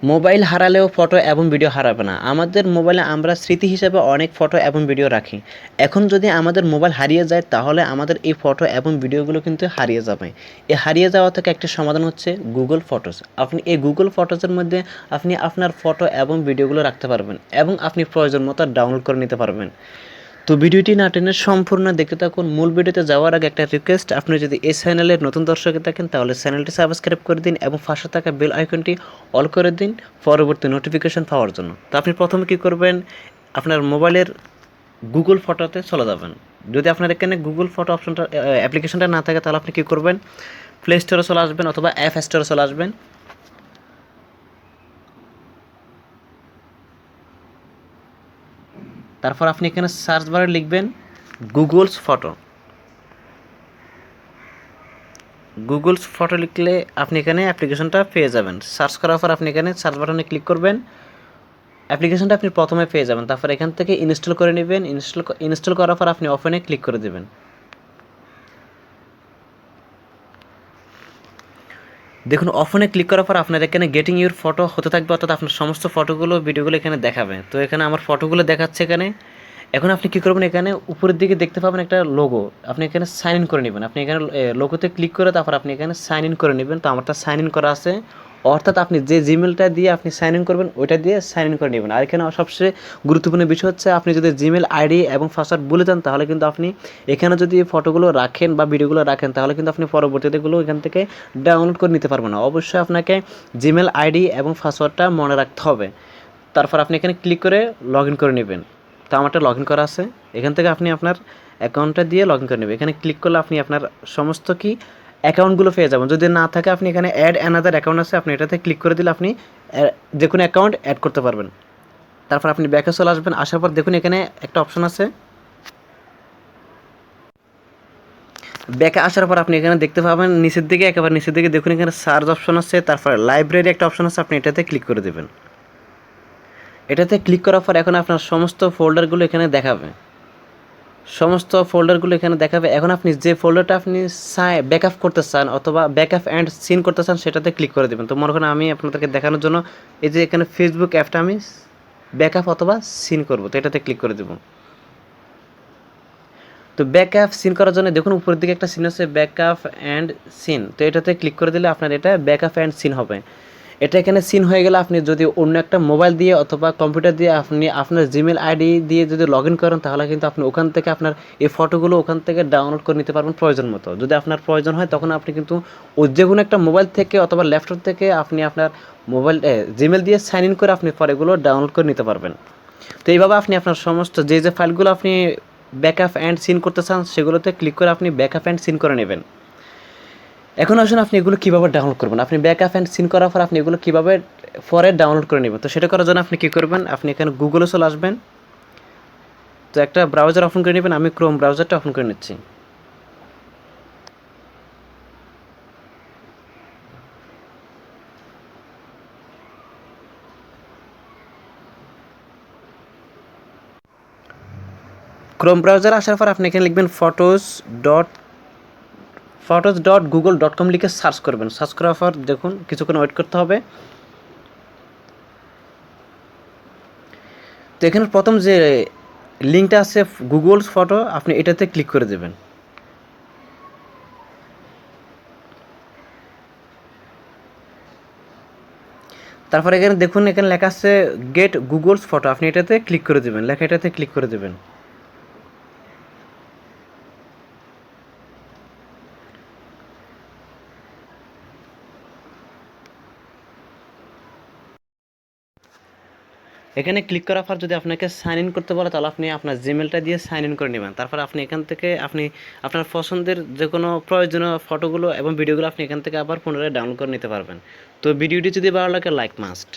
Mobile হারালেও photo এবং video হারাবে না। আমাদের মোবাইলে আমরা স্মৃতি হিসেবে অনেক ফটো এবং ভিডিও রাখি। এখন যদি আমাদের মোবাইল হারিয়ে যায় তাহলে আমাদের এই ফটো এবং ভিডিওগুলো কিন্তু হারিয়ে যাবে। এই হারিয়ে যাওয়া থেকে একটা সমাধান হচ্ছে গুগল ফটোস। আপনি এই গুগল ফটোসের মধ্যে আপনি আপনার ফটো এবং ভিডিওগুলো রাখতে পারবেন এবং আপনি প্রয়োজন মতো ডাউনলোড করে নিতে পারবেন। তো ভিডিওটি না টেনে সম্পূর্ণ দেখতে থাকুন। মূল ভিডিওতে যাওয়ার আগে একটা রিকোয়েস্ট, আপনি যদি এই চ্যানেলের নতুন দর্শক থাকেন তাহলে চ্যানেলটি সাবস্ক্রাইব করে দিন এবং পাশে থাকা বেল আইকনটি অল করে দিন পরবর্তী নোটিফিকেশন পাওয়ার জন্য। তো আপনি প্রথমে কী করবেন, আপনার মোবাইলের গুগল ফটোতে চলে যাবেন। যদি আপনার এখানে গুগল ফটো অপশনটা অ্যাপ্লিকেশনটা না থাকে তাহলে আপনি কী করবেন, প্লে স্টোরে চলে আসবেন অথবা অ্যাপ স্টোরে চলে আসবেন। তারপর আপনি এখানে সার্চ বারে লিখবেন গুগলস ফটো। গুগলস ফটো লিখলে আপনি এখানে অ্যাপ্লিকেশনটা পেয়ে যাবেন। সার্চ করার পর আপনি এখানে সার্চ বাটনে ক্লিক করবেন, অ্যাপ্লিকেশনটা আপনি প্রথমে পেয়ে যাবেন। তারপর এখান থেকে ইনস্টল করে নেবেন। ইনস্টল করার পর আপনি ওপেনে ক্লিক করে দেবেন। দেখুন ওপেনে ক্লিক করার পর আপনার এখানে গেটিং ইউর ফটো হতে থাকবে, অর্থাৎ আপনার সমস্ত ফটোগুলো ভিডিওগুলো এখানে দেখাবে। তো এখানে আমার ফটোগুলো দেখাচ্ছে এখানে। এখন আপনি কী করবেন, এখানে উপরের দিকে দেখতে পাবেন একটা লোগো, আপনি এখানে সাইন ইন করে নেবেন। আপনি এখানে লোগোতে ক্লিক করে তারপর আপনি এখানে সাইন ইন করে নেবেন। তো আমারটা সাইন ইন করা আছে, অর্থাৎ আপনি যে জিমেলটা দিয়ে আপনি সাইন ইন করবেন ওইটা দিয়ে সাইন ইন করে নেবেন। আর এখানে সবচেয়ে গুরুত্বপূর্ণ বিষয় হচ্ছে, আপনি যদি জিমেল আইডি এবং পাসওয়ার্ড ভুলে যান তাহলে কিন্তু আপনি এখানে যদি ফটোগুলো রাখেন বা ভিডিওগুলো রাখেন তাহলে কিন্তু আপনি পরবর্তীতেগুলো এখান থেকে ডাউনলোড করে নিতে পারবেন না। অবশ্যই আপনাকে জিমেল আইডি এবং পাসওয়ার্ডটা মনে রাখতে হবে। তারপর আপনি এখানে ক্লিক করে লগ ইন করে নেবেন। তো আমারটা লগ ইন করা আছে, এখান থেকে আপনি আপনার অ্যাকাউন্টটা দিয়ে লগ ইন করে নেবেন। এখানে ক্লিক করলে আপনি আপনার সমস্ত কি অ্যাকাউন্টগুলো পেয়ে যাবেন। যদি না থাকে আপনি এখানে অ্যাড অ্যানাদার অ্যাকাউন্ট আছে, আপনি এটাতে ক্লিক করে দিলে আপনি যে কোনো অ্যাকাউন্ট অ্যাড করতে পারবেন। তারপর আপনি ব্যাকে চলে আসবেন। আসার পর দেখুন এখানে একটা অপশন আছে, ব্যাকে আসার পর আপনি এখানে দেখতে পাবেন নিচের দিকে, একেবারে নিচের দিকে দেখুন এখানে সার্চ অপশন আছে, তারপরে লাইব্রেরি একটা অপশন আছে, আপনি এটাতে ক্লিক করে দেবেন। এটাতে ক্লিক করার পর এখন আপনার সমস্ত ফোল্ডারগুলো এখানে দেখাবে, এখন আপনি যে ফোল্ডারটা আপনি ব্যাকআপ করতে চান অথবা ব্যাকআপ অ্যান্ড সিন করতে চান সেটাতে ক্লিক করে দেবেন। তো মনে করেন আমি আপনাদেরকে দেখানোর জন্য এই যে এখানে ফেসবুক অ্যাপটা আমি ব্যাকআপ অথবা সিন করব, তো এটাতে ক্লিক করে দেব। তো ব্যাকআপ সিন করার জন্য দেখুন উপরের দিকে একটা সিন আছে, ব্যাকআপ অ্যান্ড সিন। তো এটাতে ক্লিক করে দিলে আপনার এটা ব্যাকআপ অ্যান্ড সিন হবে। এটা এখানে সিন হয়ে গেলে আপনি যদি অন্য একটা মোবাইল দিয়ে অথবা কম্পিউটার দিয়ে আপনি আপনার জিমেল আইডি দিয়ে যদি লগ ইন করেন তাহলে কিন্তু আপনি ওখান থেকে আপনার এই ফটোগুলো ওখান থেকে ডাউনলোড করে নিতে পারবেন প্রয়োজন মতো। যদি আপনার প্রয়োজন হয় তখন আপনি কিন্তু যে কোনো একটা মোবাইল থেকে অথবা ল্যাপটপ থেকে আপনি আপনার মোবাইল জিমেল দিয়ে সাইন ইন করে আপনি পরে এগুলো ডাউনলোড করে নিতে পারবেন। তো এইভাবে আপনি আপনার সমস্ত যে ফাইলগুলো আপনি ব্যাকআপ অ্যান্ড সিন করতে চান সেগুলোতে ক্লিক করে আপনি ব্যাকআপ অ্যান্ড সিন করে নেবেন। এখন আসুন আপনি এগুলো কীভাবে ডাউনলোড করবেন, আপনি ব্যাকআপ অ্যান্ড সিন করার পর আপনি এগুলো কীভাবে পরে ডাউনলোড করে নেবেন। তো সেটা করার জন্য আপনি কী করবেন, আপনি এখানে গুগলে চলে আসবেন। তো একটা ব্রাউজার ওপেন করে নেবেন, আমি ক্রোম ব্রাউজারটা ওপেন করে নিচ্ছি। ক্রোম ব্রাউজার আসার পর আপনি এখানে লিখবেন photos.google.com লিখে সার্চ করবেন। সার্চ করার পর দেখুন কিছুক্ষণ ওয়েট করতে হবে। তো এখানে প্রথম যে লিঙ্কটা আছে গুগলস ফটো, আপনি এটাতে ক্লিক করে দেবেন। তারপর এখানে দেখুন এখানে লেখা আছে গেট গুগলস ফটো, আপনি এটাতে ক্লিক করে দেবেন, এটাতে ক্লিক করে দেবেন। এখানে ক্লিক করার পর যদি আপনাকে সাইন ইন করতে বলে তাহলে আপনি আপনার জিমেলটা দিয়ে সাইন ইন করে নেবেন। তারপর আপনি এখান থেকে আপনি আপনার পছন্দের যে কোনো প্রয়োজনীয় ফটোগুলো এবং ভিডিওগুলো আপনি এখান থেকে আবার পুনরায় ডাউনলোড করে নিতে পারবেন। তো ভিডিওটি যদি ভালো লাগে লাইক মাস্ট।